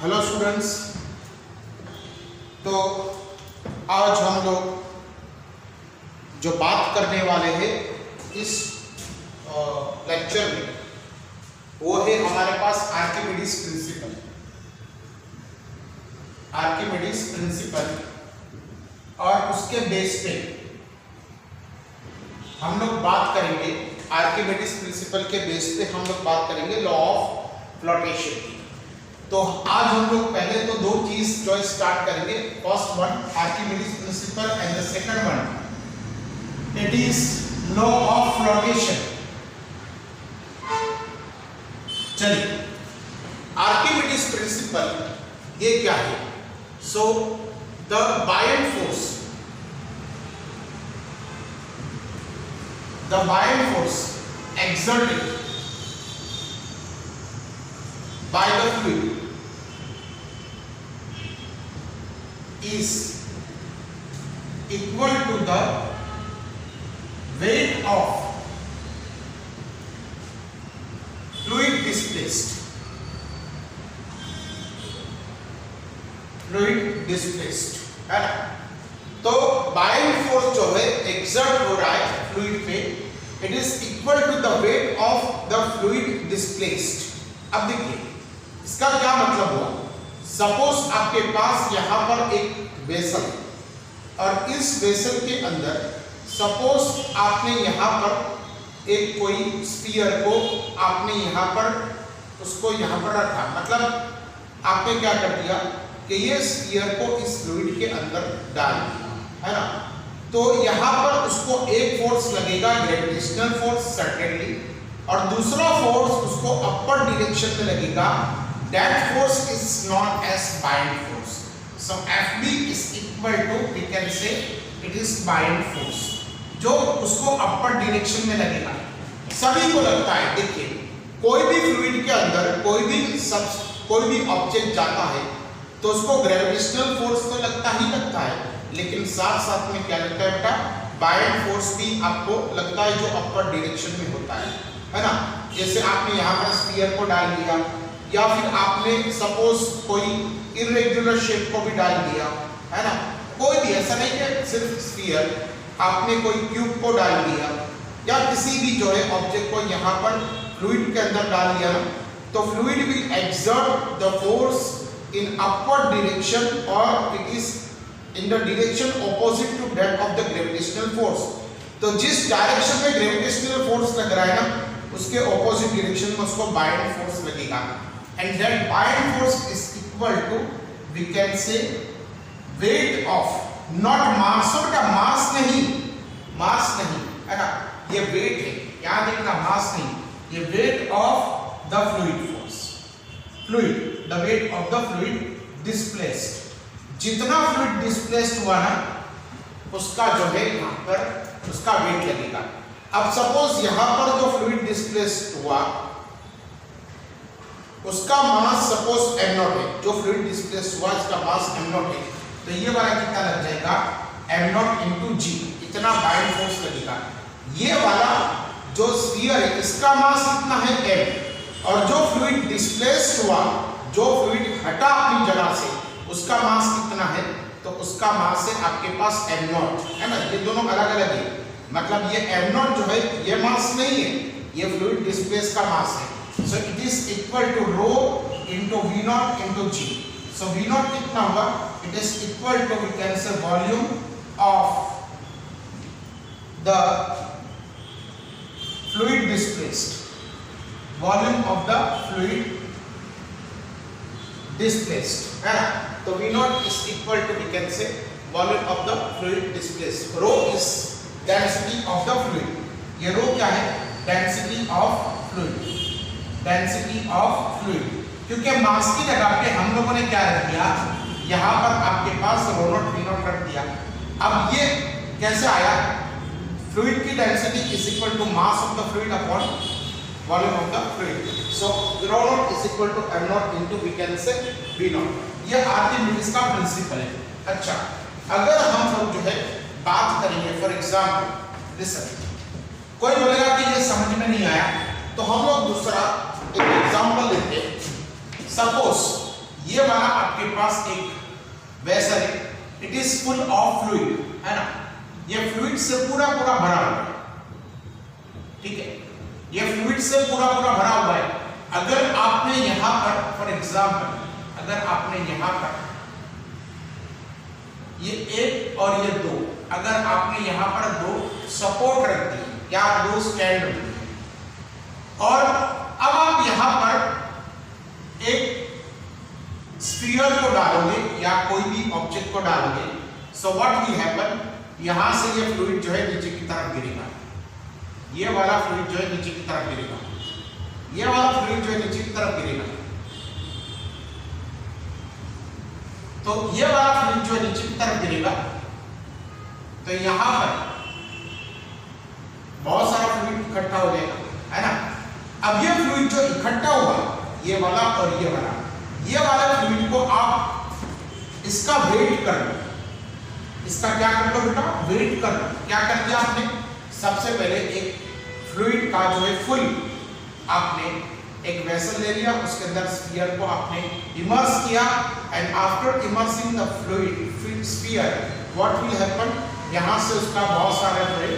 Hello students, तो आज हम लोग जो बात करने वाले हैं इस लेक्चर में वो है हमारे पास आर्किमिडीज प्रिंसिपल। आर्किमिडीज प्रिंसिपल और उसके बेस पे हम लोग बात करेंगे। आर्किमिडीज प्रिंसिपल के बेस पे हम लोग बात करेंगे लॉ ऑफ फ्लोटेशन की। तो आज हम लोग पहले तो दो चीज जो स्टार्ट करेंगे। First one Archimedes principal and the second one it is law of flotation. चलिए, आर्किमिडीज प्रिंसिपल ये क्या है? So the Bayern force exerted by the fluid is equal to the weight of fluid displaced है ना। तो Bayern force जो है exert हो रहा है फ्लूइड पे, it is equal to the weight of the fluid displaced. अब देखिए इसका क्या मतलब हुआ। सपोज आपके पास यहां पर एक वेसल और इस वेसल के अंदर सपोज आपने यहां पर एक कोई स्फीयर को आपने यहां पर उसको यहां पर रखा, मतलब आपने क्या कर दिया कि ये स्फीयर को इस फ्लूइड के अंदर डाल दिया, है ना। तो यहां पर उसको एक फोर्स लगेगा ग्रेविटेशनल फोर्स सर्टेनली, और दूसरा फोर्स उसको अपर डायरेक्शन में लगेगा। That force is known as buoyant force. So Fb is equal to we can say it is buoyant force, जो उसको अपर डायरेक्शन में लगेगा। सभी को लगता है, देखिए कोई भी फ्लूइड के अंदर कोई भी ऑब्जेक्ट जाता है तो उसको ग्रेविटेशनल फोर्स तो लगता है, लेकिन साथ साथ में क्या लगता है बेटा, बायन फोर्स भी आपको लगता है जो अपर डायरेक्शन में होता है ना। जैसे आपने यहाँ पर स्फीयर को डाल दिया, या फिर आपने सपोज कोई इरेगुलर शेप को भी डाल दिया, है ना। कोई भी ऐसा नहीं कि सिर्फ स्फीयर, आपने कोई क्यूब को डाल दिया या किसी भी जो है ऑब्जेक्ट को यहाँ पर फ्लूइड के अंदर डाल दिया ना, तो fluid will exert the force in upward direction or it is in the direction opposite to that of the gravitational force। तो जिस डायरेक्शन में ग्रेविटेशनल फोर्स लग रहा है ना, उसके ऑपोजिट डायरेक्शन में उसको बायन फोर्स लगेगा। And that buoyant force is equal to we can say weight of not mass. का मास नहीं है ना, ये वेट है, याद रखना, मास नहीं, ये wait of the fluid the weight of the fluid displaced। जितना फ्लूइड डिस्प्लेस्ड हुआ ना, उसका जो है यहाँ पर उसका वेट लगेगा। अब सपोज यहाँ पर जो फ्लूइड डिस्प्लेस्ड हुआ उसका मास सपोज m0 है, जो फ्लूइड डिस्प्लेस्ड हुआ इसका मास m0 है, तो ये वाला कितना लग जाएगा, m0 into g, इतना बायन फोर्स लगेगा। ये वाला जो स्फीयर है इसका मास कितना है m, और जो फ्लूइड डिस्प्लेस्ड हुआ, जो फ्लूइड हटा अपनी जगह से, उसका मास कितना है, तो उसका मास है आपके पास m0, है ना। ये दोनों अलग अलग है, मतलब ये m0 जो है ये मास नहीं है, ये फ्लूइड डिस्प्लेस का मास है। So it is equal to rho into v0 into g। So v0 कितना होगा, it is equal to we can say volume of the fluid displaced, volume of the fluid displaced, है ना। तो V0 is equal to we can say volume of the fluid displaced। Rho is density of the fluid। ये rho क्या है, density of fluid। क्योंकि मास की जगह पे हम लोगों ने क्या रख दिया, यहाँ पर आपके पास ρ0 V0 रख दिया। अब ये कैसे आया, फ्लूइड की density is equal to mass of the fluid upon volume of the fluid। So ρ0 is equal to m0 into we can say v0। ये आर्किमिडीज का प्रिंसिपल है। अच्छा, अगर हम लोग जो है बात करेंगे फॉर एग्जांपल लिसन, कोई बोलेगा कि ये समझ में नहीं आया, तो हम लोग दूसरा एक एग्जांपल लेते हैं। सपोज ये वाला आपके पास एक वेसल है, it is full of fluid, है ना, ये फ्लूइड से पूरा पूरा भरा हुआ है, ठीक है, ये फ्लूइड से पूरा पूरा भरा हुआ है। अगर आपने यहां पर फॉर एग्जांपल, अगर आपने यहां पर ये एक और ये दो, अगर आपने यहां पर दो सपोर्ट रख दी या दो स्टैंड रख दिए, और अब आप यहां पर एक स्फीयर को डालोगे या कोई भी ऑब्जेक्ट को डालोगे, सो व्हाट विल हैपन, यहां से ये फ्लूइड जो है नीचे की तरफ गिरेगा, ये वाला फ्लूइड जो है नीचे की तरफ गिरेगा, ये वाला फ्लूइड जो है नीचे की तरफ गिरेगा, तो ये वाला फ्लूइड जो है नीचे की तरफ गिरेगा, तो यहां पर बहुत सारा फ्लूइड इकट्ठा हो जाएगा, है ना। अब ये फ्लूइड जो इकट्ठा हुआ, ये वाला और ये वाला फ्लूइड को आप इसका वेट कर लो, इसका क्या कर लो बेटा, वेट कर लो। क्या कर दिया आपने, सबसे पहले एक फ्लूइड का जो है फुल आपने एक वेसल ले लिया, उसके अंदर स्फीयर को आपने इमर्स किया, and after immersing the fluid sphere what will happen, यहां से उसका बहुत सारा जो है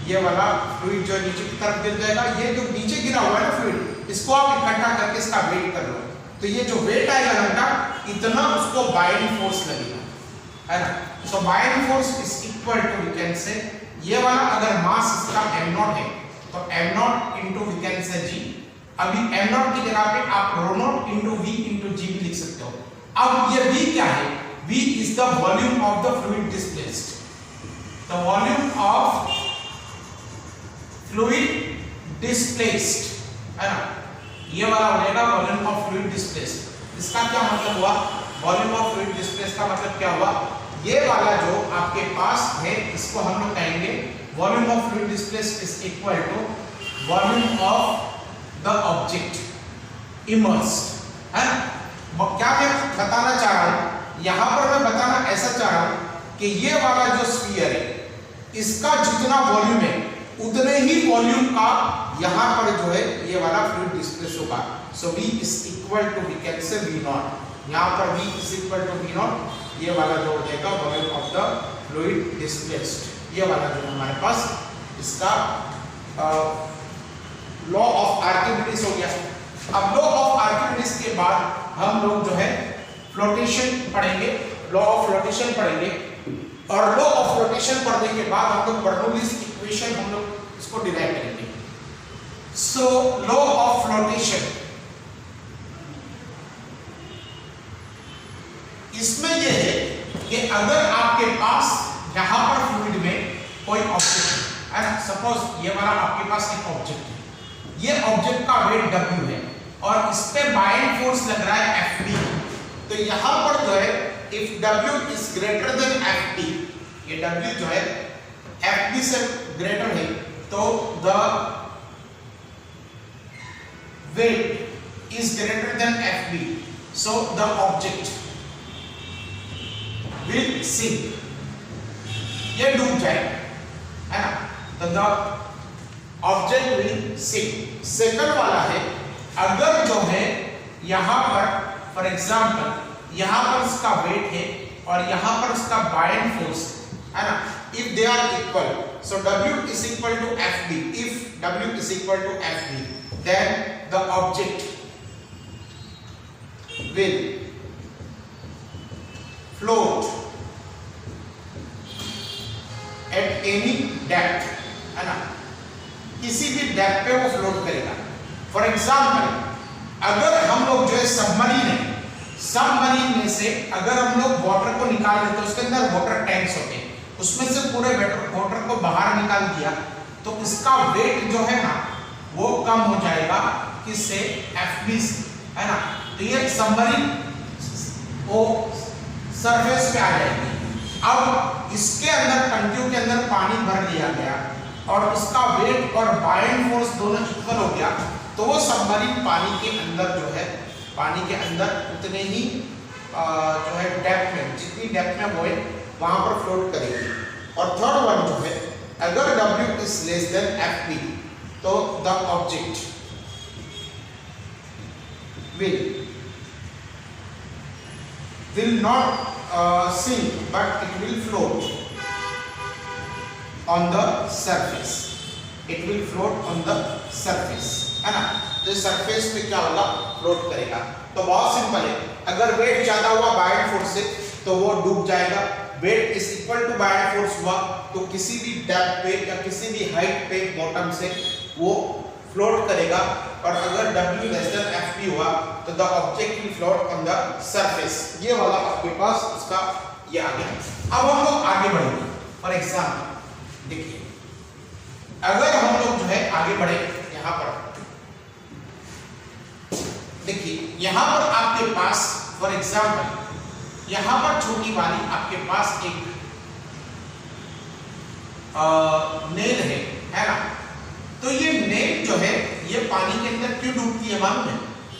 ये वाला फ्लूइड जो नीचे की तरफ गिर जाएगा। ये जो नीचे गिरा हुआ है ना फ्लूइड, इसको आप इकट्ठा करके इसका वेट कर लो, तो ये जो वेट आएगा घंटा इतना उसको बाइंडिंग फोर्स लगेगा, है ना। So binding force is equal to, we can say, ये वाला अगर मास इसका m0 है तो m0 into we can say g, अभी m0 की जगह पे आप ρ0 इनटू v इनटू g भी लिख सकते हो। अब ये v क्या है, v is the volume of the fluid displaced, the volume of fluid displaced, है ना, ये वाला हो जाएगा वॉल्यूम ऑफ फ्लूइड डिस्प्लेस्ड। इसका क्या मतलब हुआ, वॉल्यूम ऑफ फ्लूइड डिस्प्लेस्ड का मतलब क्या हुआ, ये वाला जो आपके पास है इसको हम लोग कहेंगे volume of fluid displaced is equal to volume of the object immersed, है ना। क्या मैं बताना चाह रहा हूं, यहां पर मैं बताना ऐसा चाह रहा हूं कि ये वाला जो स्फीयर है इसका जितना वॉल्यूम है उतने ही वॉल्यूम का यहां पर जो है ये वाला फ्लूइड डिस्प्लेस होगा। So v is equal to, we can say v0, यहां पर v is equal to v0, ये वाला जो हो जाएगा volume of the fluid displaced, ये वाला जो हमारे पास इसका लॉ ऑफ आर्किमिडीज हो गया। अब लॉ ऑफ आर्किमिडीज के बाद हम लोग जो है फ्लोटेशन पढ़ेंगे, लॉ ऑफ फ्लोटेशन पढ़ेंगे, और लॉ ऑफ फ्लोटेशन पढ़ने के बाद हम लोग बर्नौलीज इक्वेशन हम लोग इसको डिराइव करेंगे। सो लॉ ऑफ फ्लोटेशन, इसमें यह है कि अगर आपके पास यहां पर फ्लूइड में कोई ऑब्जेक्ट है ना, सपोज ये वाला आपके पास एक ऑब्जेक्ट है, ये ऑब्जेक्ट का वेट w है और इस पे बाइंड फोर्स लग रहा है Fb, तो यहां पर जो है if w is greater than Fb, ये w जो है Fb से ग्रेटर है, तो the weight is greater than Fb, so the object will sink, ये डूब जाएगा, है ना, तो the object will sink। Second वाला है, अगर जो है यहां पर फॉर एग्जांपल यहां पर इसका वेट है और यहां पर इसका बाइंड फोर्स है ना, if they are equal, so w is equal to Fb, if w is equal to Fb, then the object will float at any depth, है ना, किसी भी डेप्थ पे वो फ्लोट करेगा। फॉर एग्जाम्पल अगर हम लोग जो है सबमरीन है, सबमरीन में से अगर हम लोग वाटर को निकाल लेते, उसके अंदर वाटर टैंक्स होते हैं, उसमें से पूरे वाटर को बाहर निकाल दिया, तो इसका वेट जो है ना वो कम हो जाएगा, किससे, Fb से, है ना। तो ये सबमरीन वो सरफेस पे आ जाएगी। अब इसके अंदर टंकियों के अंदर पानी भर लिया गया और उसका वेट और बाइंड फोर्स दोनों इक्वल हो गया, तो वो सबमरीन पानी के अंदर जो है, पानी के अंदर उतने ही जो है डेप्थ में, जितनी डेप्थ में वो है वहां पर फ्लोट करेगी। और थर्ड वन जो है, अगर W is less than Fb, तो the object will will not sink but it will float on the surface. It will float on the surface, है ना। तो सरफेस पे क्या होगा, फ्लोट करेगा। तो बहुत सिंपल है, अगर वेट ज्यादा हुआ बायड फोर्स से तो वो डूब जाएगा। वेट इज इक्वल टू बायड फोर्स हुआ तो किसी भी डेप्थ पे या किसी भी हाइट पे बॉटम से वो फ्लोट करेगा। और अगर W लेस देन FP हुआ तो the object will float on the surface. ये वाला आपके पास उसका ये आ गया। अब हम लोग आगे बढ़ेंगे। फॉर एग्जांपल देखिए, अगर हम लोग जो है आगे बढ़े, यहां पर देखिए, यहां पर आपके पास फॉर एग्जांपल यहां पर छोटी वाली आपके पास एक नेल है ना। तो ये नेल जो है ये पानी के अंदर क्यों डूबती है मालूम है?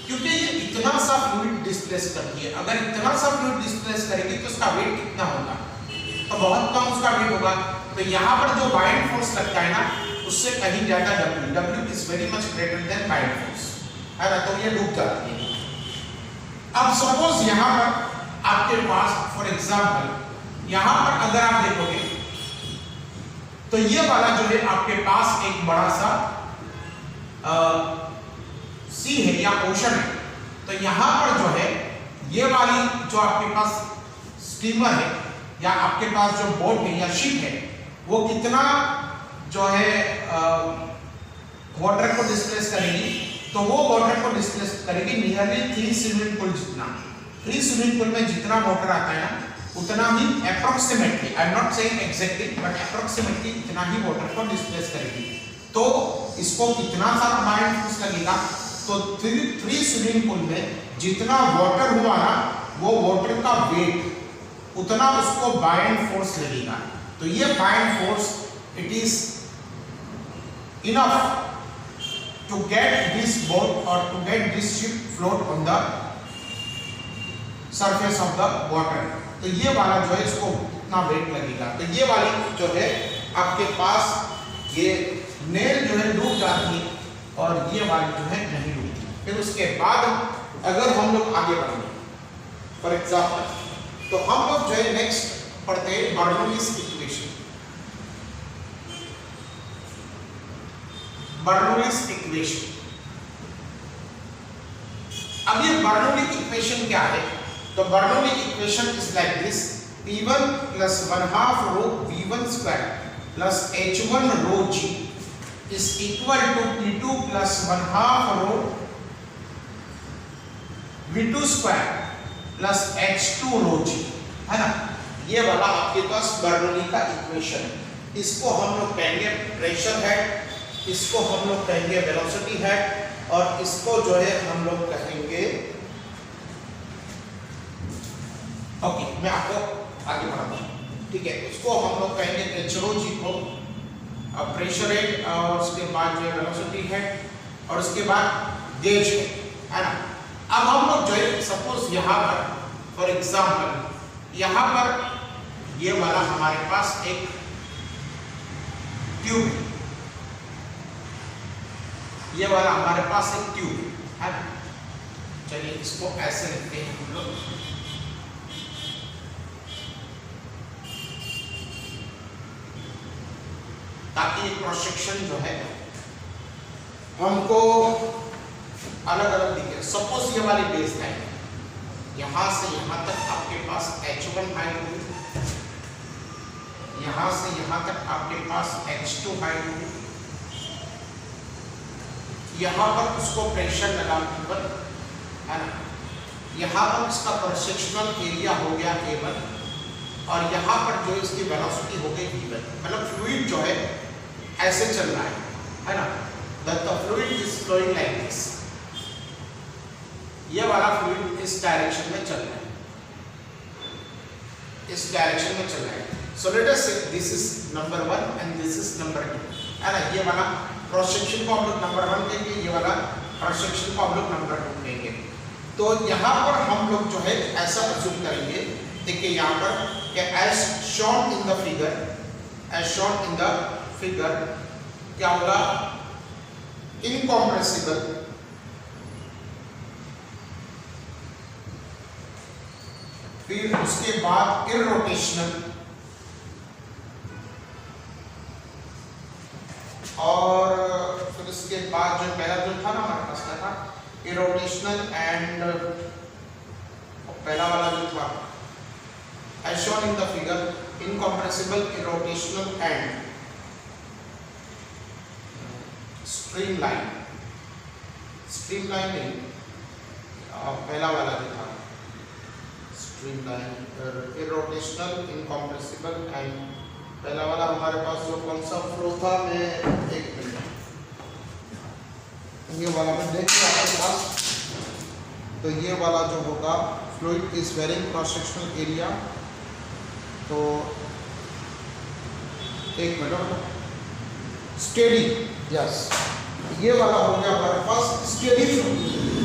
क्योंकि ये इतना सा फ्लूइड डिस्प्लेस करती है। अगर इतना सा फ्लूइड डिस्प्लेस करेगी तो उसका वेट कितना होगा, तो बहुत कम उसका वेट होगा। तो यहाँ पर जो बाइंड फोर्स लगता है ना, उससे कहीं ज्यादा W is very much greater than bind force, है ना। तो ये डूब जाती है। अब सपोज यहाँ पर आपके पास फॉर एग्जांपल यहाँ पर अगर आप देखोगे तो ये वाला जो है आपके पास एक बड़ा सा सी है या ओशन है। तो यहाँ पर जो है ये वाली जो आपके पास स्टीमर है या आपके पास जो बोट है या शिप है, वो कितना जो है वाटर को डिस्प्लेस करेगी, तो वो वाटर को डिस्प्लेस करेगी नियरली 3 स्विमिंग पूल जितना। 3 स्विमिंग पूल में जितना वाटर आता है ना, उतना ही approximately, I am not saying exactly but approximately इतना ही वाटर को डिस्प्लेस करेगी। तो इसको कितना सारा बाइंड फोर्स लगेगा, तो 3 स्विमिंग पूल में जितना वाटर हुआ ना, वो वाटर का वेट उतना उसको बाइंड फोर्स लगेगा। तो ये bind force it is enough to get this boat or to get this ship float on the surface of the water। तो ये वाला जो है इसको कितना वेट लगेगा। तो ये वाली जो है आपके पास ये नेल जो है डूब जाती है और ये वाली जो है नहीं डूबती। फिर उसके बाद अगर हम लोग आगे बढ़ेंगे फॉर एग्जाम्पल, तो हम लोग जो है नेक्स्ट पढ़ते हैं बर्नौलीज इक्वेशन। बर्नौलीज इक्वेशन, अब ये बर्नौली इक्वेशन क्या है? तो Bernoulli equation is like this, P1 plus 1/2 rho V1 square plus H1 rho G is equal to P2 plus 1/2 rho V2 square plus H2 rho G, है ना। ये वाला आपके पास बर्नौली का इक्वेशन है। इसको हम लोग कहेंगे प्रेशर हेड, इसको हम लोग कहेंगे वेलोसिटी हेड और इसको जो है हम लोग कहेंगे, ओके मैं आपको आगे बढ़ाता हूँ, ठीक है। इसको हम लोग कहेंगे एचरो जी को प्रेशर हेड और उसके बाद जो है वेलोसिटी हेड और उसके बाद गेज है ना। अब हम लोग जो है सपोज यहाँ पर फॉर एग्जाम्पल यहाँ पर ये वाला हमारे पास एक ट्यूब है, ये वाला हमारे पास एक ट्यूब है ना। चलिए इसको ऐसे लिखते हैं हम लोग, ताकि क्रॉस सेक्शन जो है हमको अलग अलग दिखे। सपोज ये वाली बेस लाइन यहां से यहां तक आपके पास H1 हाइट होगी, यहां से यहां तक आपके पास H2 हाइट होगी, यहाँ पर उसको प्रेशर लगा केवल, है ना। यहाँ पर इसका क्रॉस सेक्शनल एरिया हो गया A1 और यहाँ पर जो इसकी वेलोसिटी हो गई V1। मतलब फ्लूइड जो है ऐसे चल रहा है ना। The fluid is flowing like this, ये वाला फ्लूइड इस डायरेक्शन में चल रहा है, इस डायरेक्शन में चल रहा है। So let us say this is number 1 and this is number 2, है ना। ये वाला क्रॉस सेक्शन को हम लोग नंबर 1 कहेंगे, ये वाला क्रॉस सेक्शन को हम लोग नंबर 2 कहेंगे। तो यहाँ पर हम लोग जो है ऐसा अज्यूम करेंगे, देखिए यहाँ पर कि as shown in the figure, as shown in the figure क्या होगा, फिर उसके बाद इरोटेशनल, और फिर उसके बाद जो पहला जो था ना हमारे पास क्या था, इरोटेशनल एंड पहला वाला जो था as shown in the figure, incompressible, irrotational and streamline नहीं, पहला वाला जो था स्ट्रीमलाइन, इरोटेशनल, इनकम्प्रेसिबल एंड पहला वाला हमारे पास जो कौन सा फ्लो था, मैं एक मिनट ये वाला में देखिए आपके पास, तो ये वाला जो होगा fluid is varying cross sectional area, तो एक मिनट, स्टेडी, यस, ये वाला हो गया हमारे पास स्टेडी फ्लो,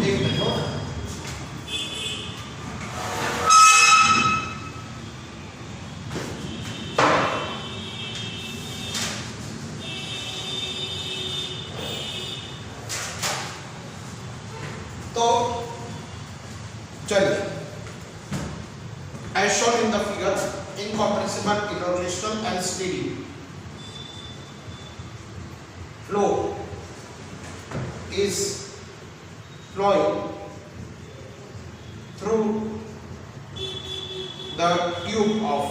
एक मिनट, तो चलिए, as shown in the figure, incompressible, irrotational and steady flow is flowing through the tube of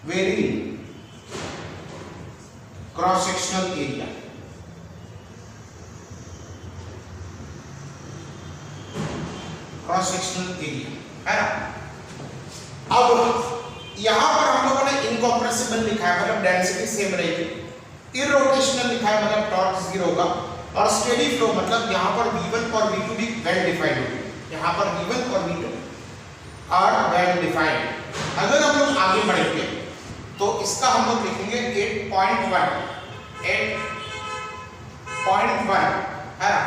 varying cross sectional area. Cross sectional area है ना। अब यहां पर हम लोगों ने इनकॉम्प्रेसिबल लिखा है, मतलब डेंसिटी सेम रहेगी, इरोटेशनल लिखा है मतलब टॉर्क 0 होगा, और स्टेडी फ्लो मतलब यहां पर V1 और V2 भी वेल डिफाइंड होगी, यहां पर V1 और V2 आर वेल डिफाइंड। अगर हम लोग आगे बढ़ेंगे तो इसका हम लोग लिखेंगे 8.1 है ना।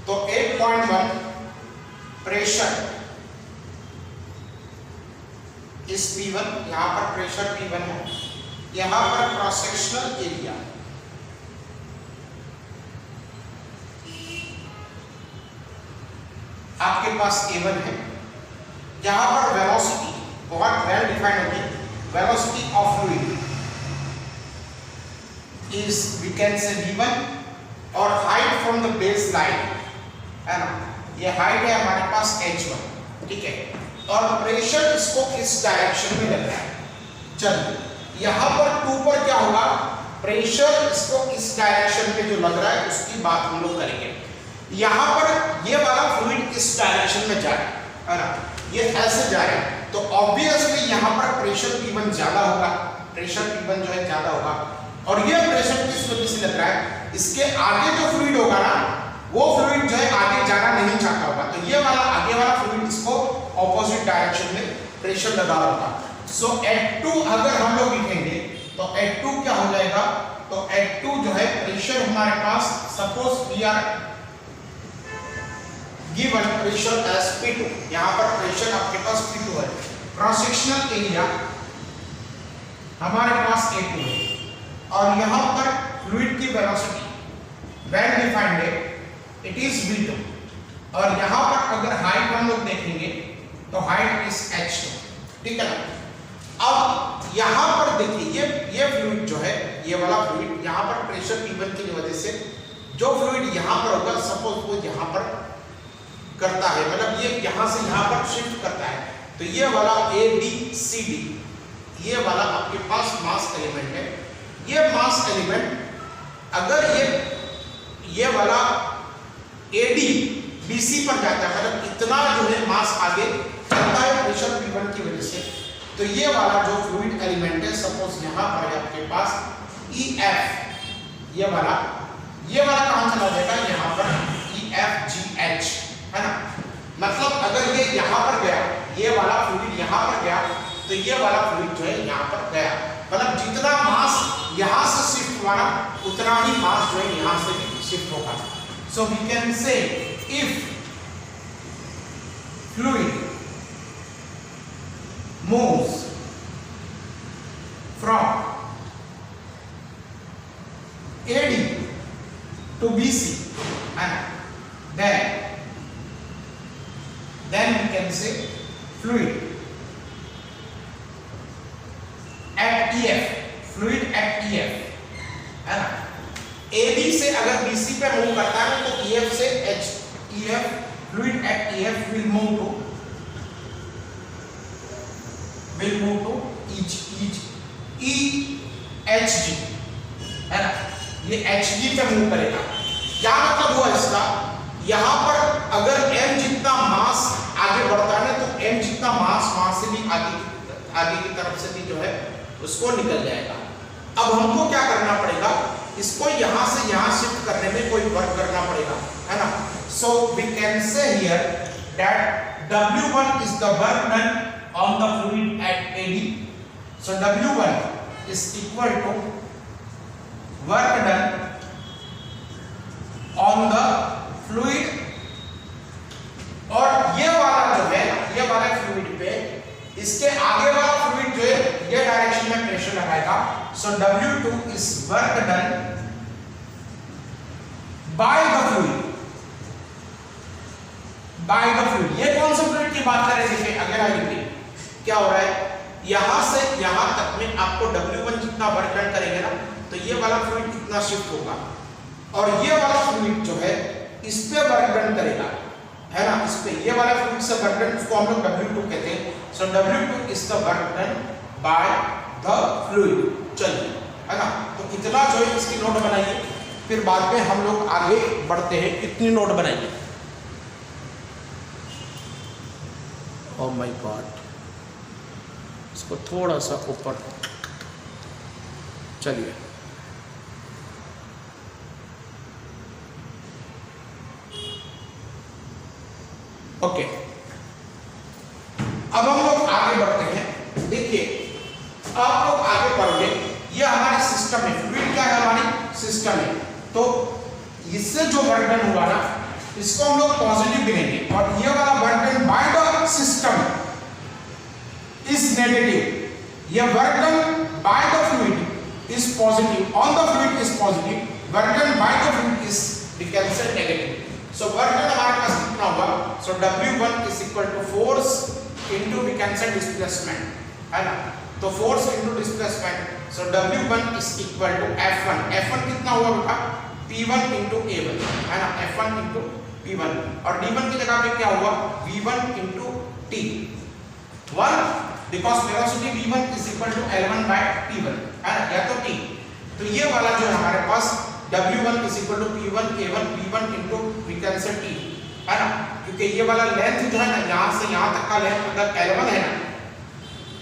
तो 8.1 प्रेशर इस P1, यहां पर प्रेशर P1 है, यहां पर क्रॉस सेक्शनल एरिया आपके पास A1 है, यहां पर वेलोसिटी बहुत वेल डिफाइंड होगी, velocity of fluid is we can say V1, और height from the base line है ना, ये हाइट है हमारे पास h1, ठीक है, और प्रेशर इसको इस डायरेक्शन में लग रहा है। चलिए यहां पर 2 पर क्या होगा, प्रेशर इसको इस डायरेक्शन पे जो लग रहा है उसकी बात हम लोग करेंगे। यहां पर ये वाला फ्लूइड इस डायरेक्शन में जा रहा है ना, ये ऐसे जा रहा है, तो ऑब्वियसली यहां पर प्रेशर P1 ज्यादा होगा, प्रेशर P1 जो है ज्यादा होगा, और ये प्रेशर किस वजह से लग रहा है, इसके आगे जो फ्लूइड होगा ना, वो फ्लूइड जो है आगे जाना नहीं चाहता होगा, तो ये वाला आगे वाला फ्लूइड इसको ऑपोजिट डायरेक्शन में प्रेशर लगा रहा होगा। सो H2 अगर हम लोग लिखेंगे तो H2 क्या हो जाएगा, तो H2 जो है प्रेशर हमारे पास, suppose we are given pressure as P2, यहां पर प्रेशर आपके पास P2 है, क्रॉस सेक्शनल एरिया हमारे पास A2 है, और यहां पर फ्लूइड की वेलोसिटी वेल डिफाइंड है, इट इज V2, और यहां पर अगर हाइट हम लोग देखेंगे तो हाइट इज h2, ठीक है ना। अब यहां पर देखिए ये फ्लूइड जो है, ये वाला फ्लूइड यहां पर प्रेशर P1 की वजह से जो फ्लूइड यहां पर होगा, सपोज वो यहां पर करता है, मतलब ये यहां से यहां पर शिफ्ट करता है, तो ये वाला ABCD ये वाला आपके पास मास एलिमेंट है। ये मास एलिमेंट अगर ये वाला AD BC पर जाता है, मतलब इतना जो है मास आगे चलता है प्रेशर P1 की वजह से, तो ये वाला जो फ्लूइड एलिमेंट है, सपोज यहां पर है आपके पास EF, ये वाला कहां चला जाएगा, यहां पर EFGH है ना। मतलब अगर ये यहां पर गया, ये वाला फ्लूइड यहां पर गया, तो ये वाला फ्लूइड जो है यहां पर गया, मतलब जितना मास यहां से शिफ्ट हुआ ना, उतना ही मास जो है यहां से भी शिफ्ट होगा। So we can say if fluid moves from AD to BC, and then can say fluid at EF, fluid at EF, है ना। AB से अगर BC पे मूव करता है तो EF से EF, fluid at EF will move to EHG, है ना। ये HG पे मूव करेगा। क्या मतलब हुआ इसका, यहां पर अगर M जितना मास आगे बढ़ता है तो M जितना मास वहां से भी आगे की तरफ से भी जो है उसको निकल जाएगा। अब हमको क्या करना पड़ेगा, इसको यहां से यहां शिफ्ट करने में कोई वर्क करना पड़ेगा, है ना। So we can say here that W1 is the work done on the fluid at AD. So W1 is equal to work done on the fluid, और ये वाला जो है, ये वाला फ्लूइड पे इसके आगे वाला फ्लूइड जो है ये डायरेक्शन में प्रेशर लगाएगा। So W2 is work done by the fluid, ये कौन सा फ्लूइड की बात कर रहे हैं, देखिए अगर आई रिपीट क्या हो रहा है, यहां से यहां तक में आपको W1 जितना वर्क डन करेंगे ना तो ये वाला फ्लूइड कितना शिफ्ट होगा, और ये वाला फ्लूइड जो है इस पे वर्क डन करेगा, है ना। इस पे ये वाला फ्लूइड से वर्क डन, उसको हम लोग W2 कहते हैं। सो W2 is the work done by the fluid. चलिए, है ना। तो इतना जो है इसकी नोट बनाइए, फिर बाद में हम लोग आगे बढ़ते हैं। कितनी नोट बनाइए, ओह माय गॉड, इसको थोड़ा सा ऊपर, चलिए ओके। अब हम लोग आगे बढ़ते हैं। देखिए आप लोग आगे बढ़ोगे, ये हमारी सिस्टम है, फ्लूइड क्या है, हमारी सिस्टम है। तो इससे जो वर्क डन हुआ ना इसको हम लोग पॉजिटिव गिनेंगे, और ये वाला work done by the system is negative. ये work done by the fluid is positive, on the fluid is positive, work done by the fluid is we can say negative. So work done हमारे पास कितना होगा, so W1 is equal to force into we can say displacement, है ना। तो force into displacement, so W1 is equal to F1, F1 कितना हुआ बेटा, P1 into A1, है ना, F1 into P1, और D1 की जगह पे क्या हुआ, V1 into T1, because velocity v1 is equal to L1 by T1, है ना, या तो T। तो ये वाला जो है हमारे पास W1 is equal to P1 A1 V1 into we can say T, है ना, क्योंकि ये वाला लेंथ जो है ना यहाँ से यहाँ तक का लेंथ अगर L1 है ना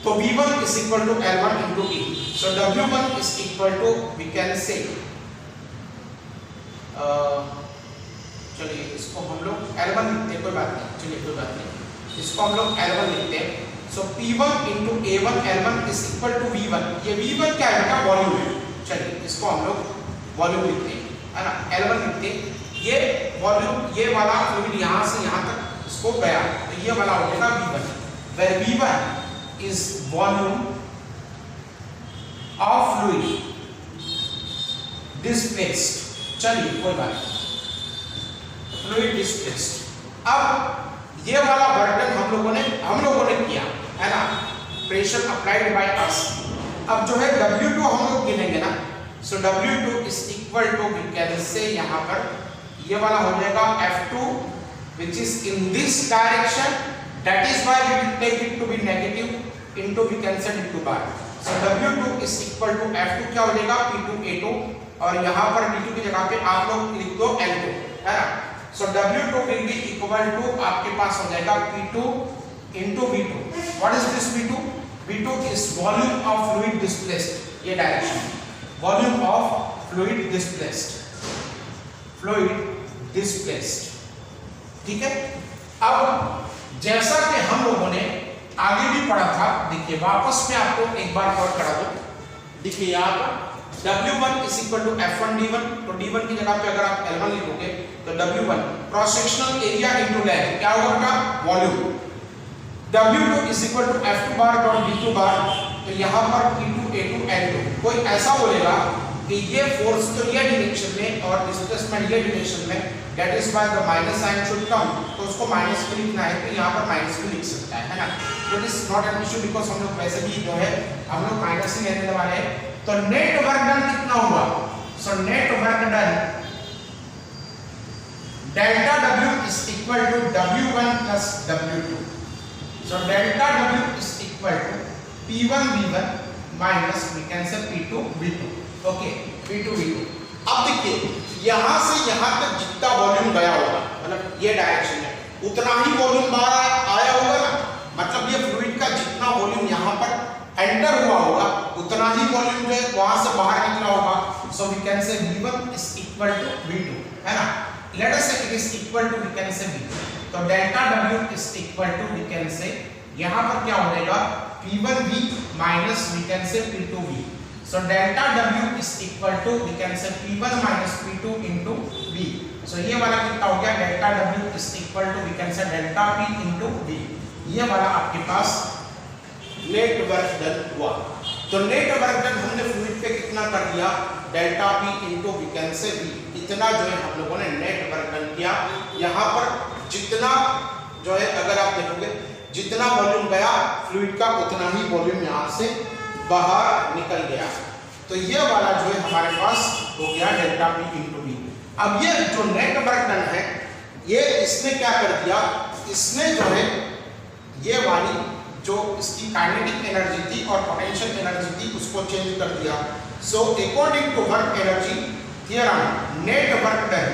तो V1 is equal to L1 into T। So W1 is equal to we can say चलिए इसको हम लोग L1 लिखते हैं, कोई बात नहीं, चलिए कोई बात नहीं, इसको हम लोग L1 लिखते हैं। So P1 into A1 L1 is equal to V1, ये V1 क्या है बेटा, वॉल्यूम है। चलिए इसको हम लोग वॉल्यूम लिखते हैं, है ना, L1 लिखते हैं। ये वॉल्यूम, ये वाला फ्लूइड यहाँ से यहाँ तक इसको गया तो ये वाला हो जाएगा V1, where V1 is volume of fluid displaced। चलिए कोई बात नहीं, फ्लूइड डिस्प्लेस्ड। अब ये वाला बर्डन हम लोगों ने किया, है ना, प्रेशर अप्लाइड बाय अस। अब जो है W2 हम लोग गिनेंगे ना, so W2 is equal to we can say यहाँ पर ये वाला हो जाएगा F2 which is in this direction, that is why we will take it to be negative into we can say D2 bar। so W2 is equal to F2 क्या हो जाएगा, P2 A2, और यहाँ पर D2 की जगह पे आप लोग लिख दो L2, है ना। so W2 will be equal to आपके पास हो जाएगा P2 into V2। what is this V2? V2 is volume of fluid displaced, ये direction, volume of fluid displaced, ठीक है। अब जैसा कि हम लोगों ने आगे भी पढ़ा था, देखिए वापस में आपको एक बार और करा दो। देखिए यहाँ पर W1 is equal to F1 D1, तो D1 की जगह पे अगर आप L1 लिखोगे तो W1 cross sectional area into length क्या होगा का volume. W2 is equal to F2 bar dot D2 बार, तो यहाँ पर P2 A2 L2। कोई ऐसा बोलेगा कि ये फोर्स तो ये डायरेक्शन में और डिस्प्लेसमेंट ये डायरेक्शन में, that is why the minus sign should come, तो उसको माइनस में लिखना है तो यहाँ पर माइनस में लिख सकता है ना। It is not an issue because हम लोग वैसे भी जो है हम लोग माइनस ही लेने वाले हैं। तो नेट वर्क डन कितना हुआ? So net work done delta W is equal to W1 plus W2. So delta W is equal to P1 V1 minus we can say P2 V2. Okay, P2 V2. अब देखिए यहाँ से यहाँ तक जितना volume गया होगा, मतलब ये डायरेक्शन में उतना ही वॉल्यूम बाहर आया होगा ना, मतलब ये फ्लूइड का जितना वॉल्यूम यहाँ पर एंटर हुआ होगा उतना ही वॉल्यूम जो है वहां से बाहर निकला होगा। सो we can say V1 is equal to V2, है ना। Let us say it is equal to we can say V. तो delta W is equal to we can say यहाँ पर क्या हो जाएगा P1V minus we can say P2V. So delta W is equal to we can say P1 minus P2 into V. So ये वाला कितना हो गया delta W is equal to we can say delta P into V. ये वाला आपके पास net work done हुआ। तो नेट वर्क डन हमने फ्लूइड पे कितना कर दिया delta P into we can say V, इतना जो है हम लोगों ने नेट वर्क डन किया। यहाँ पर जितना जो है अगर आप देखोगे जितना वॉल्यूम गया फ्लूइड का उतना ही वॉल्यूम यहाँ से बाहर निकल गया। तो ये वाला जो है हमारे पास हो गया डेल्टा P into V। अब ये जो नेट वर्क डन है ये इसने क्या कर दिया, इसने जो है ये वाली जो इसकी काइनेटिक एनर्जी थी और पोटेंशियल एनर्जी थी उसको चेंज कर दिया। So according to work energy theorem net work done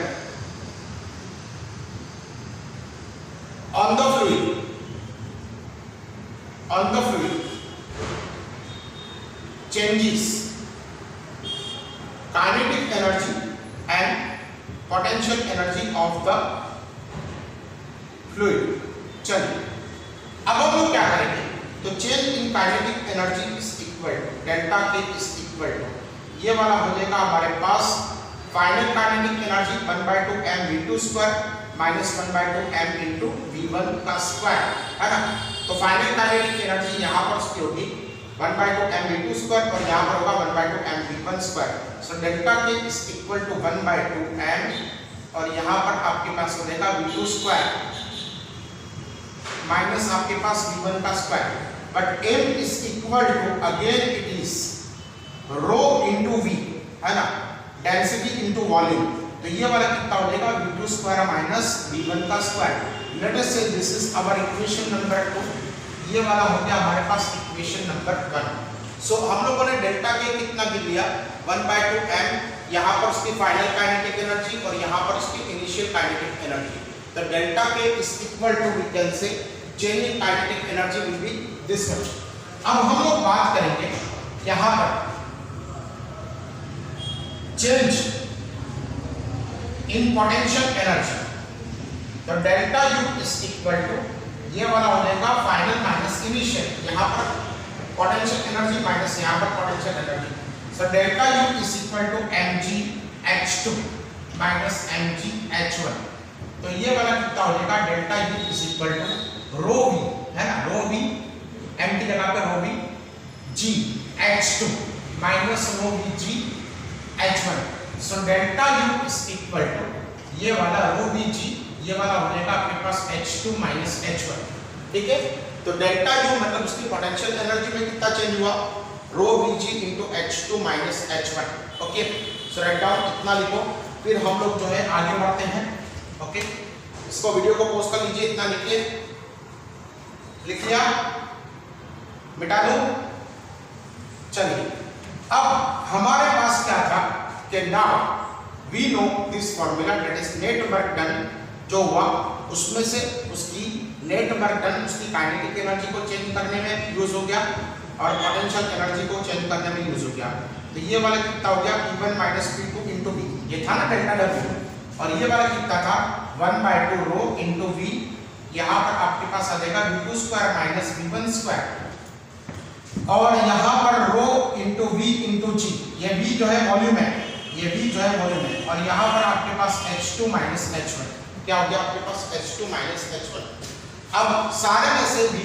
on the fluid changes kinetic energy and potential energy of the fluid। चलिए अब हम लोग क्या करेंगे, तो change in kinetic energy is equal to delta K is equal to ये वाला हो जाएगा हमारे पास final kinetic energy 1/2 m v2 square minus 1/2 m into v1 का स्क्वायर, है ना। तो फाइनल काइनेटिक एनर्जी यहाँ पर उसकी होगी 1/2 m v2 स्क्वायर और यहाँ पर होगा 1/2 m v1 square. So delta K is equal to 1/2 m और यहाँ पर आपके पास हो जाएगा v2 स्क्वायर माइनस आपके पास v1 का square, but m is equal to again it is rho into v, है ना, डेंसिटी इनटू वॉल्यूम। तो ये वाला कितना हो जाएगा v2 स्क्वायर माइनस v1 का square. Let us say this is our equation number 2, ये वाला हो गया हमारे पास इक्वेशन नंबर 1। सो हम लोगों ने डेल्टा K कितना गिर लिया 1/2 m, यहाँ पर उसकी फाइनल काइनेटिक एनर्जी और यहाँ पर उसकी इनिशियल काइनेटिक एनर्जी। तो delta K is equal to we can say change in kinetic energy will be this much. अब हम लोग बात करेंगे यहाँ पर चेंज इन पोटेंशियल एनर्जी। तो delta U is equal to ये वाला हो जाएगा फाइनल माइनस इनिशियल, यहाँ पर पोटेंशियल एनर्जी माइनस यहाँ पर potential energy. So delta U is equal to mgh2 minus mgh1। तो ये वाला कितना हो जाएगा delta U is equal to rho v, है ना, रो v m की जगह पे rho v g h2 minus rho v g h1। So delta U is equal to ये वाला रो v g, ये वाला हो जाएगा आपके पास h2 माइनस h1, ठीक है। तो डेल्टा U मतलब उसकी पोटेंशियल एनर्जी में कितना चेंज हुआ rho Vg into h2 minus h1। Okay, so write down इतना लिखो, फिर हम लोग जो है आगे बढ़ते हैं। ओके, इसको वीडियो को पॉज कर लीजिए, इतना लिखिए, लिख लिया, मिटा दो। चलिए अब हमारे पास क्या था कि now we know this formula that is net work done जो हुआ उसमें से उसकी नेट वर्क डन उसकी काइनेटिक एनर्जी को चेंज करने में यूज हो गया और पोटेंशियल एनर्जी को चेंज करने में यूज हो गया। तो ये वाला कितना हो गया P1 minus P2 into V, ये था ना डेल्टा W, और ये वाला कितना था 1/2 रो into V, यहाँ पर आपके पास आ जाएगा V2 square minus V1 square और यहाँ पर रो into V into G, ये V जो है वॉल्यूम है, ये V जो है वॉल्यूम है, और यहाँ पर आपके पास H2 माइनस H1, क्या हो गया आपके पास H2 माइनस H1। अब सारे में से भी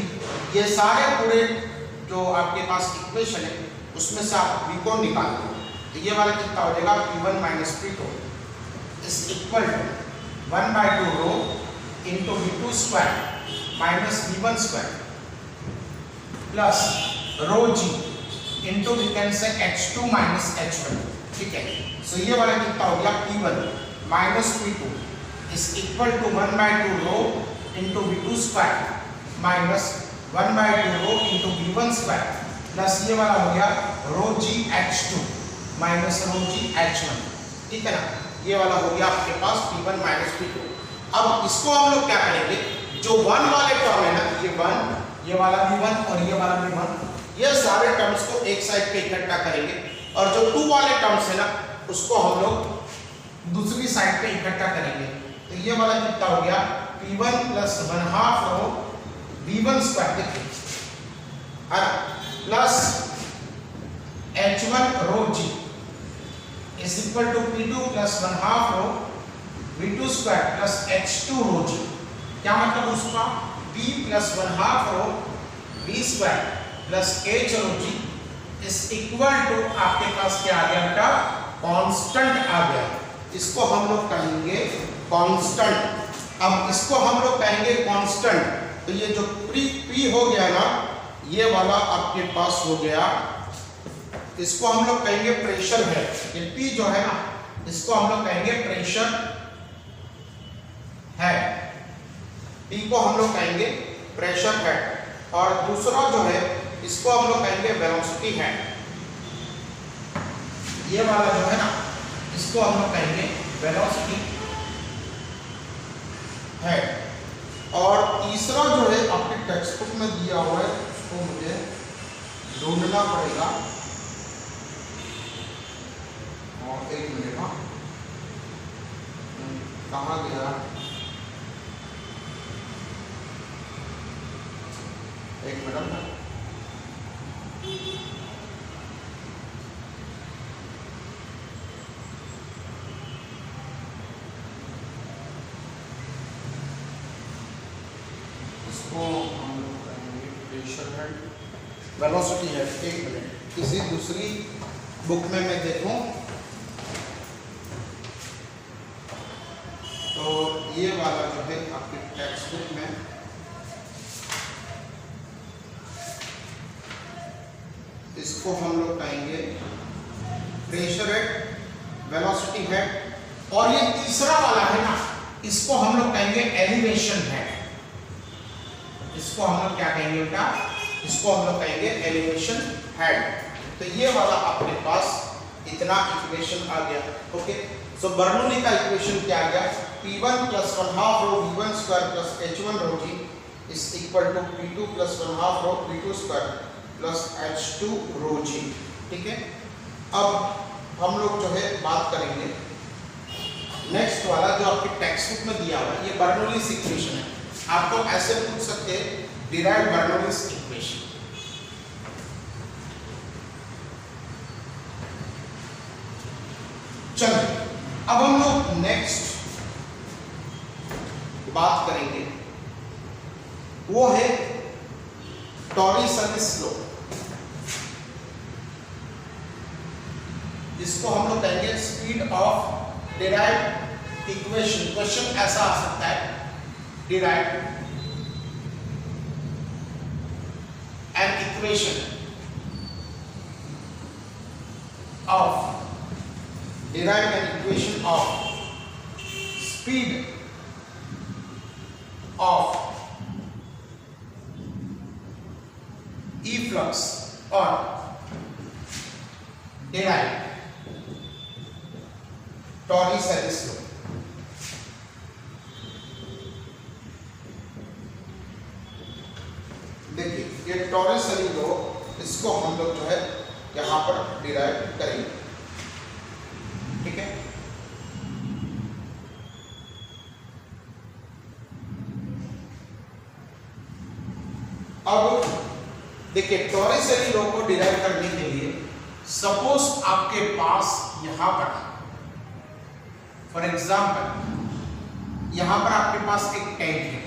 ये सारे पूरे जो आपके पास इक्वेशन है उसमें से आप V को निकाल दो। तो ये वाला कितना हो जाएगा P1 minus P2 is equal to 1/2 rho into V2 square minus V1 square plus rho G into we can say H2 minus H1। ठीक है, सो ये वाला कितना हो गया P1 minus P2 is equal to 1/2 rho into V2 square minus 1/2 rho into V1 square plus ये वाला हो गया rho G H2 minus rho G H1। ठीक है ना, ये वाला हो गया आपके पास P1 माइनस P2। अब इसको हम लोग क्या करेंगे, जो 1 वाले टर्म है ना, ये 1, ये वाला भी 1 और ये वाला भी 1, ये सारे टर्म्स को एक साइड पे इकट्ठा करेंगे और जो 2 वाले टर्म्स है ना उसको हम लोग दूसरी साइड पे इकट्ठा करेंगे। तो ये वाला कितना हो गया P1 plus 1/2 rho V1 square देखिए है ना plus H1 rho G is equal to P2 plus 1/2 rho V2 square plus H2 rho G। क्या मतलब उसका P plus 1/2 rho V square plus H rho G is equal to आपके पास क्या आ गया बेटा, कांस्टेंट आ गया। इसको हम लोग कहेंगे कांस्टेंट। अब इसको हम लोग कहेंगे कांस्टेंट, तो ये जो P हो गया ना, ये वाला आपके पास हो गया, इसको हम लोग कहेंगे प्रेशर है। ये P जो है ना, इसको हम लोग कहेंगे प्रेशर है, P को हम लोग कहेंगे प्रेशर है। और दूसरा जो है इसको हम लोग कहेंगे वेलोसिटी है। ये वाला जो है ना, इसको हम लोग कहेंगे वेलोसिटी है। और तीसरा जो है आपके टेक्स्ट बुक में दिया हुआ है, उसको मुझे ढूंढना पड़ेगा। और एक मिनट, कहाँ गया, एक मिनट। इसको हम लोग कहेंगे प्रेशर हेड, वेलोसिटी हेड। एक मिनट, किसी दूसरी बुक में मैं देखूं तो ये वाला जो है आपके टेक्स्ट बुक में इसको हम लोग कहेंगे प्रेशर हेड, वेलोसिटी हेड। और ये तीसरा वाला है ना, इसको हम लोग कहेंगे एलिवेशन हेड। इसको हम लोग क्या कहेंगे बेटा, इसको हम लोग कहेंगे एलिवेशन हेड। तो ये वाला आपके पास इतना इक्वेशन आ गया। ओके, सो बर्नौली का इक्वेशन क्या आ गया, P1 plus 1/2 rho V1 square plus H1 rho G is equal to P2 plus 1/2 rho V2 square plus H2 rho G। ठीक है, अब हम लोग जो है बात करेंगे नेक्स्ट वाला जो आपके टेक्स्ट बुक में दिया हुआ है, ये बर्नौलीज इक्वेशन है। आपको ऐसे पूछ सकते हैं डिराइव बर्नौलीज इक्वेशन। चलिए अब हम लोग नेक्स्ट बात करेंगे, वो है टॉरिसलीस लॉ, जिसको हम लोग कहेंगे speed of derive equation. Question ऐसा आ सकता है, derive an equation of derive an equation of speed of efflux or derive Torricelli's law। देखिए ये टॉरिसेली लॉ, इसको हम लोग जो है यहाँ पर डिराइव करेंगे। ठीक है, अब देखिए टॉरिसेली लॉ को डिराइव करने के लिए सपोज आपके पास यहां पर फॉर एग्जांपल यहां पर आपके पास एक टैंक है।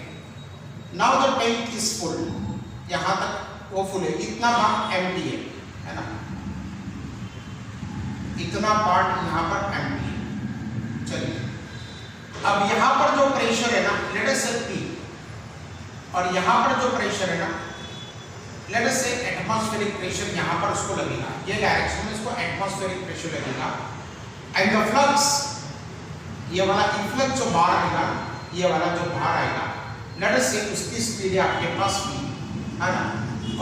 Now the tank is full, यहां तक वो फुल है, इतना भाग एम्प्टी है ना। इतना पार्ट यहाँ पर एम्प्टी है। चलिए अब यहाँ पर जो प्रेशर है ना लेट अस से P, और यहाँ पर जो प्रेशर है ना लेट अस से एटमॉस्फेरिक प्रेशर यहाँ पर उसको लगेगा, ये डायरेक्शन में इसको एटमॉस्फेरिक प्रेशर लगेगा, एंड द फ्लक्स ये वाला इफ्लक्स जो बाहर आएगा, ये वाला जो बाहर आएगा लेट अस से उसकी स्पीड है आपके पास v, है ना,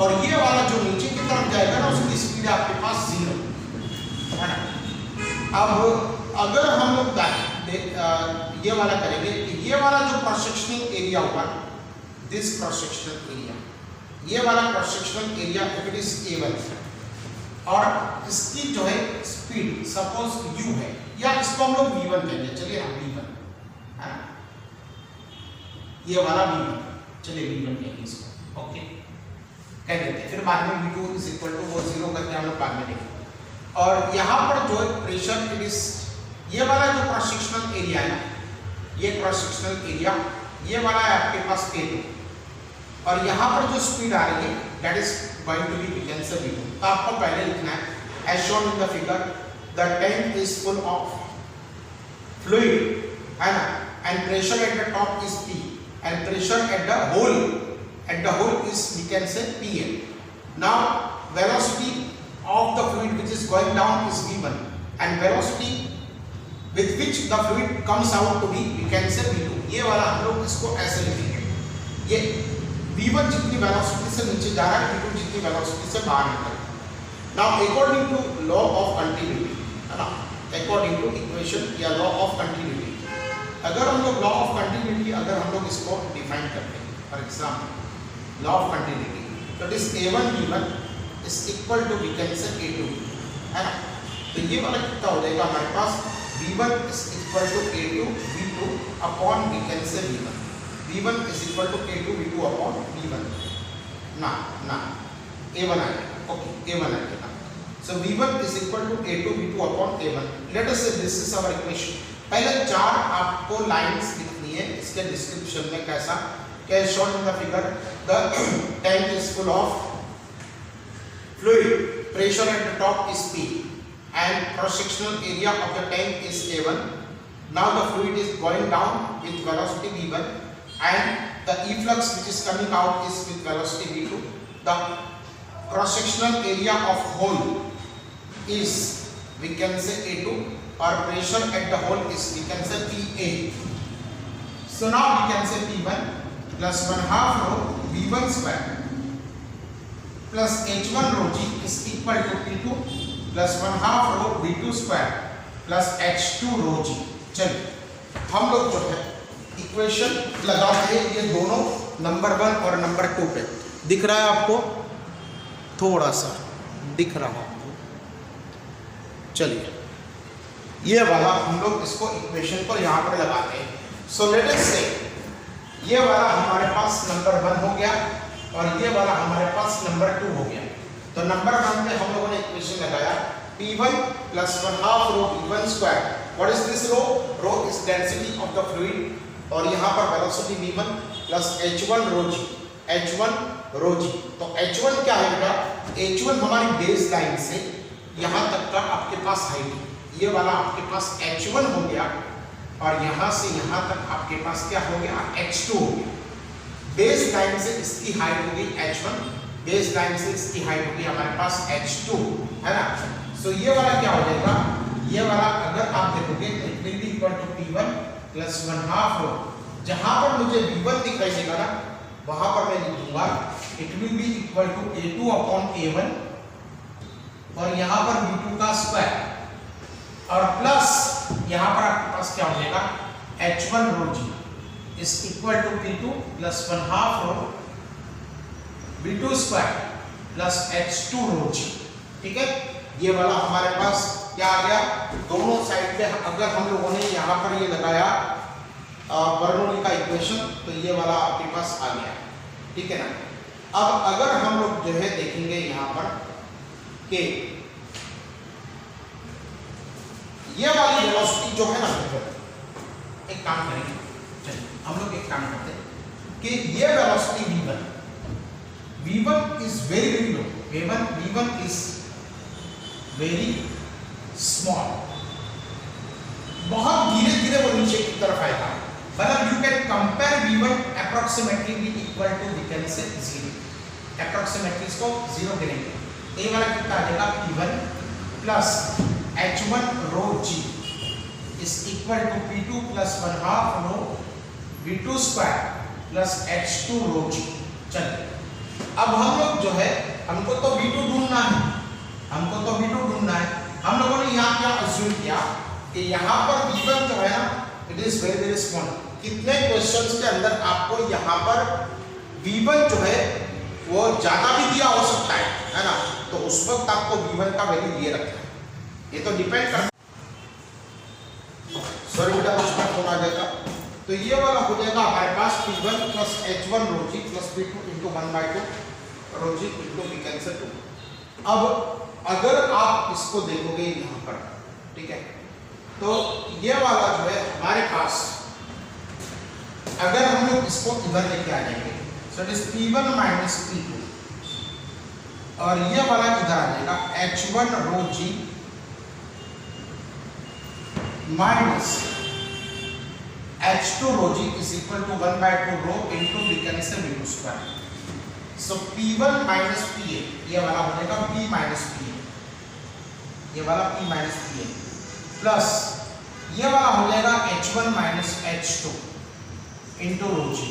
और ये वाला जो नीचे की तरफ जाएगा ना उसकी स्पीड आपके पास 0, है ना। अब अगर हम लोग ये वाला करेंगे, ये वाला जो क्रॉस सेक्शनल एरिया होगा, दिस क्रॉस सेक्शनल एरिया, ये वाला cross sectional area if it is A1 और इसकी जो है स्पीड सपोज u है, या इसको हम लोग v1 कहेंगे, चलिए हम v1, है ना, ये वाला v1, चलिए v1 कहेंगे इसको, ओके कह देते हैं, फिर बाद में v2 इज इक्वल टू वो 0 करके हम लोग बाद में देखेंगे। और यहाँ पर जो है प्रेशर इट इज, ये वाला जो क्रॉस सेक्शनल एरिया है ना, ये क्रॉस सेक्शनल एरिया ये वाला है आपके पास A2, और यहाँ पर जो स्पीड आ रही है that is going to be we can say V2। तो आपको पहले लिखना है as shown in the figure, the tank is full of fluid, है ना, and pressure at the top is P, and pressure at the hole is we can say Pn. Now velocity of the fluid which is going down is v1, and velocity with which the fluid comes out to be we can say v2। ये वाला हम लोग इसको ऐसे लिखेंगे, ये v1 जितनी velocity से नीचे जा रहा है, v2 जितनी वेलोसिटी से बाहर निकल रहा है। Now according to law of continuity, है ना, according to equation या law of continuity, अगर हम लोग law of continuity अगर हम लोग इसको डिफाइन करते हैं, for example law of continuity, तो this A1 V1 is equal to we can say A2, है ना, तो ये वाला कितना हो जाएगा हमारे पास V1 is equal to A2 V2 upon we can say V1, V1 is equal to A2 V2 upon V1, ना A1 आएगा, ओके A1 आएगा, so V1 is equal to A2 V2 upon A1। Let us say this is our equation. पहले 4 आपको lines लिखनी है इसके description में, कैसा as shown in the figure, the tank is full of fluid, pressure at the top is P, and cross sectional area of the tank is A1. Now the fluid is going down with velocity v1, and the efflux which is coming out is with velocity v2. The cross sectional area of hole is we can say A2, or pressure at the hole is we can say PA. So now we can say P1 plus 1/2 rho v1 square plus h1 rho g is equal to P2 plus 1/2 rho v2 square plus h2 rho g। चलिए हम लोग जो है equation लगाते हैं, ये दोनों number 1 और नंबर 2 पे दिख रहा है आपको, थोड़ा सा दिख रहा है आपको, चलिए ये वाला हम लोग इसको इक्वेशन को यहाँ पर लगाते हैं। सो लेट अस से ये वाला हमारे पास नंबर 1 हो गया और ये वाला हमारे पास नंबर 2 हो गया। तो नंबर 1 में हम लोगों ने इक्वेशन लगाया P1 plus 1/2 rho v1 square। What is this rho? Rho is density of the fluid, और यहाँ पर velocity v1 plus h1 rho g, h1 rho g। तो h1 क्या है बेटा? h1 हमारी बेस लाइन से यहाँ तक का आपके पास हाइट, ये वाला आपके पास h1 हो गया, और यहाँ से यहाँ तक आपके पास क्या हो गया? h2 हो गया। बेस लाइन से इसकी हाइट होगी h1, बेस लाइन से इसकी हाइट होगी हमारे पास h2, है ना। सो ये वाला क्या हो जाएगा? ये वाला अगर आप देखोगे तो it will be equal to P1 plus 1/2 rho, जहाँ पर मुझे V1 दिखाई देगा ना वहाँ पर मैं लिख दूंगा it will be equal to A2 upon A1, और यहाँ पर V2 का स्क्वायर, और प्लस यहाँ पर आपके पास क्या हो जाएगा? h1 rho g is equal to P2 plus 1/2 rho V2 square plus h2 rho g। ठीक है, ये वाला हमारे पास क्या आ गया? दोनों साइड पे अगर हम लोगों ने यहाँ पर ये लगाया बर्नौली का इक्वेशन, तो ये वाला आपके पास आ गया, ठीक है ना। अब अगर हम लोग जो है देखेंगे यहाँ पर कि ये वाली वेलोसिटी जो है ना, एक काम करेंगे, चलिए हम लोग एक काम करते हैं कि ये velocity v1 is very very low, v1 is very small, बहुत धीरे धीरे वो नीचे की तरफ आएगा। मतलब you can compare V1 approximately भी equal to we can say 0, approximately इसको 0 गिनेंगे। ये वाला कितना आ जाएगा P1 plus H1 rho G is equal to P2 plus 1/2 rho V2 square plus H2 rho G। चलिए अब हम लोग जो है, हमको तो V2 ढूंढना है, हमको तो V2 ढूंढना है। हम लोगों ने यहाँ क्या अज्यूम किया कि यहाँ पर V1 जो है ना, it is very very small. कितने क्वेश्चंस के अंदर आपको यहाँ पर V1 जो है वो ज्यादा भी दिया हो सकता है ना, तो उस वक्त आपको V1 का वैल्यू दिए रखना है। ये तो डिपेंड कर, सॉरी बेटा कुछ में फोन आ जाएगा। तो ये वाला हो जाएगा हमारे पास P1 plus H1 rho G plus P2 into 1/2 rho G into we can say 2। अब अगर आप इसको देखोगे यहाँ पर, ठीक है, तो ये वाला जो है हमारे पास, अगर हम लोग इसको इधर लेके आ जाएंगे, सो it is P1 minus P2 और ये वाला इधर आ जाएगा H1 rho G minus H2 rho G is equal to 1/2 rho into we can say V2 square. So P1 minus PA, ये वाला हो जाएगा P माइनस PA, ये वाला P माइनस PA प्लस ये वाला हो जाएगा H1 minus H2 into rho G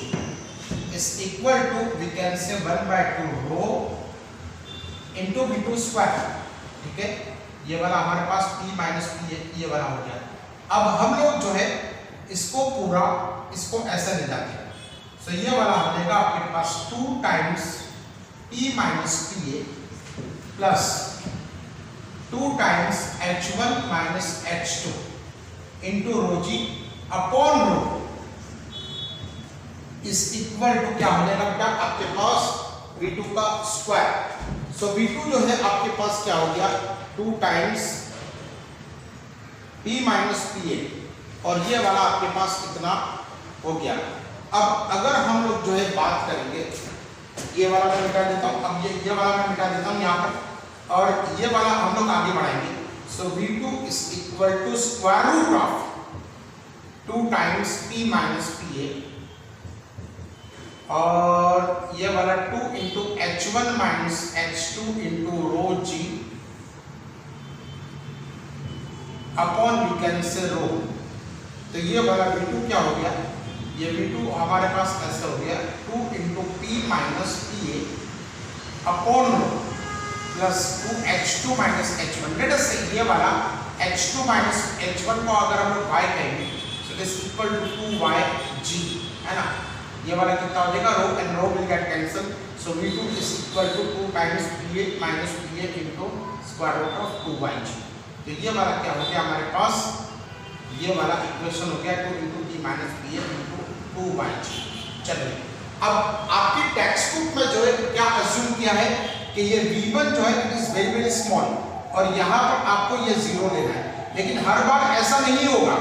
is equal to we can say 1/2 rho into V2 square. ठीक है, ये वाला हमारे पास P माइनस PA ये वाला हो गया। अब हम लोग जो है इसको पूरा इसको ऐसा ले जाते हैं, सो ये वाला हो जाएगा आपके पास 2 times P minus PA plus 2 times H1 minus H2 into rho G upon rho is equal to क्या हो जाएगा बेटा आपके पास V2 का स्क्वायर। सो V2 जो है आपके पास क्या हो गया 2 टाइम्स P माइनस PA और ये वाला आपके पास कितना हो गया। अब अगर हम लोग जो है बात करेंगे, ये वाला मैं मिटा देता हूँ, अब ये वाला मैं मिटा देता हूँ यहाँ पर, और ये वाला हम लोग आगे बढ़ाएंगे। So V2 is equal to square root of 2 times P minus PA और ये वाला 2 into H1 minus H2 into rho G upon we can say rho. तो ये वाला V2 क्या हो गया, ये V2 हमारे पास ऐसा हो गया 2 into P minus PA upon rho plus 2 H2 minus H1। Late us से ये वाला H2 माइनस H1 को अगर हम लोग y कहेंगे so it is equal to 2yg, है ना। ये वाला कितना हो जाएगा, rho and rho will get cancel. So V2 is equal to 2 times PA minus PA into square root of 2yg। तो ये वाला क्या हो गया हमारे पास, ये वाला इक्वेशन हो गया 2 into P minus PA into 2yg। चलिए अब आपकी टेक्स्ट बुक में जो है क्या अज्यूम किया है कि ये V1 जो है it is very very small और यहाँ पर आपको ये 0 लेना है, लेकिन हर बार ऐसा नहीं होगा,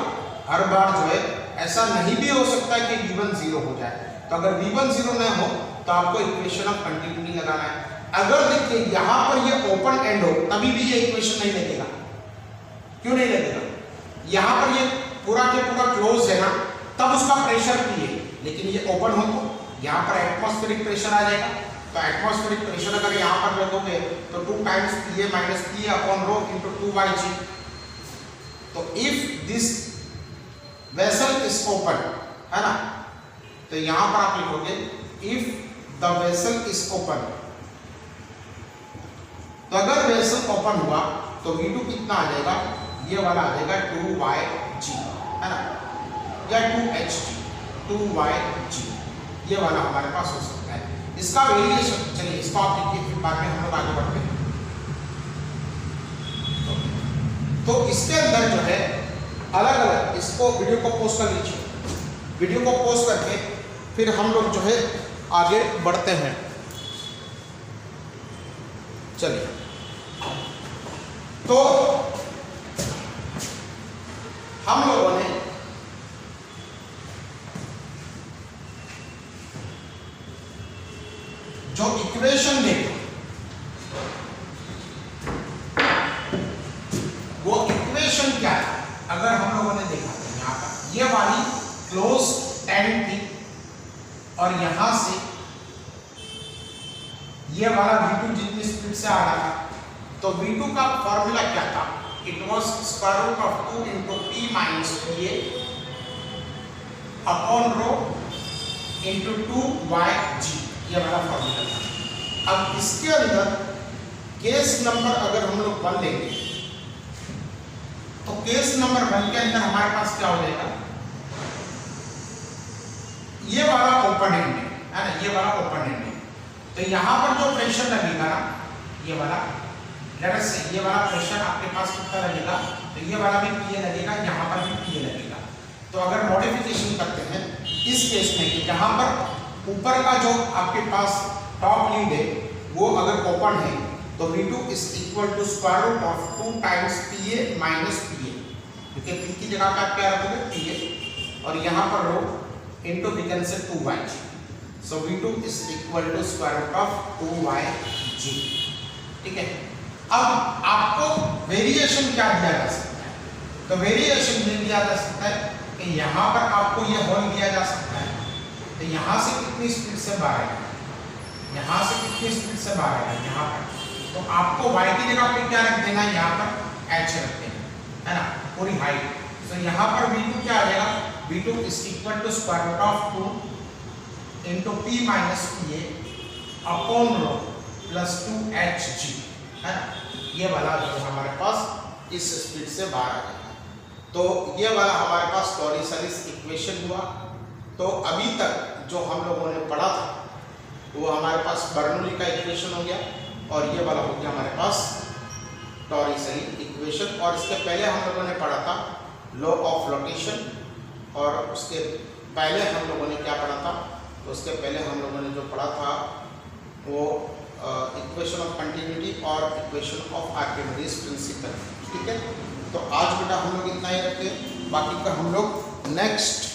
हर बार जो है ऐसा नहीं भी हो सकता है कि V1 0 हो जाए। तो अगर V1 0 न हो तो आपको इक्वेशन ऑफ कंटिन्यूटी लगाना है। अगर देखिए यहाँ पर ये ओपन एंड हो तभी भी ये इक्वेशन नहीं लगेगा। क्यों नहीं लगेगा, यहाँ पर ये पूरा के पूरा क्लोज है ना, तब उसका प्रेशर P है, लेकिन ये ओपन हो तो यहाँ पर एटमॉस्फेरिक प्रेशर आ जाएगा। तो एटमॉस्फेरिक प्रेशर अगर यहाँ पर रखोगे तो 2 times PA minus PA upon rho into 2yg। तो if this vessel is open, है ना, तो यहाँ पर आप लिखोगे if the vessel is open. तो अगर वेसल ओपन हुआ तो V2 कितना आ जाएगा, ये वाला आ जाएगा 2yg, है ना, या 2yg, ये वाला हमारे पास हो सकता है। इसका वेरिएशन चलिए इसको आप लिखिए, फिर बाद में हम लोग आगे बढ़ते हैं। तो इसके अंदर जो है अलग अलग, इसको वीडियो को पोस्ट कर लीजिए, वीडियो को पोस्ट करके फिर हम लोग जो है आगे बढ़ते हैं। चलिए तो हम लोगों ने जो इक्वेशन देखी वो 10 थी और यहां से ये वाला V2 जितनी स्पीड से आ रहा था, तो V2 का फॉर्मूला क्या था? It was square root of 2 into P minus PA upon rho into 2yg, ये वाला फॉर्मूला था। अब इसके अंदर केस नंबर अगर हम लोग 1 लेंगे तो केस नंबर 1 के अंदर हमारे पास क्या हो जाएगा? ये वाला ओपन एंड है ना, ये वाला ओपन एंड है। तो यहाँ पर जो प्रेशर लगेगा ना, ये वाला लेट अस से ये वाला प्रेशर आपके पास कितना लगेगा? तो ये वाला भी PA लगेगा, यहाँ पर भी PA लगेगा। तो अगर मॉडिफिकेशन करते हैं इस केस में कि जहाँ पर ऊपर का जो आपके पास टॉप लीड है वो अगर ओपन है तो V2 is equal to square root of 2 times PA minus PA, क्योंकि P की जगह पे आप क्या रखोगे? PA, और यहाँ पर रो into we can say 2yg, so V2 is equal to square root of 2yg। ठीक है, अब आपको वेरिएशन क्या दिया जा सकता है? तो वेरिएशन ये दिया जा सकता है कि यहाँ पर आपको ये होल दिया जा सकता है, तो यहाँ से कितनी स्पीड से बाहर आएगा, यहाँ से कितनी स्पीड से बाहर आएगा, यहाँ पर। तो आपको y की जगह पे क्या रख देना है? यहाँ पर h रख देना है ना, पूरी हाइट। तो यहाँ पर V2 क्या आ जाएगा? V2 is equal to square root of 2 into P minus PA upon rho plus 2hg, है ना। ये वाला जो हमारे पास इस स्पीड से बाहर आ जाएगा। तो ये वाला हमारे पास टॉरिसलिस इक्वेशन हुआ। तो अभी तक जो हम लोगों ने पढ़ा था वो हमारे पास बर्नौली का इक्वेशन हो गया और ये वाला हो गया हमारे पास टॉरिसली इक्वेशन। और इसके पहले हम लोगों ने पढ़ा था लॉ ऑफ फ्लोटेशन, और उसके पहले हम लोगों ने क्या पढ़ा था? तो उसके पहले हम लोगों ने जो पढ़ा था वो इक्वेशन ऑफ कंटिन्यूटी और इक्वेशन ऑफ आर्किमिडीज प्रिंसिपल। ठीक है, तो आज बेटा हम लोग इतना ही रखते हैं, बाकी का हम लोग नेक्स्ट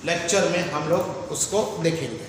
लेक्चर में हम लोग उसको देखेंगे।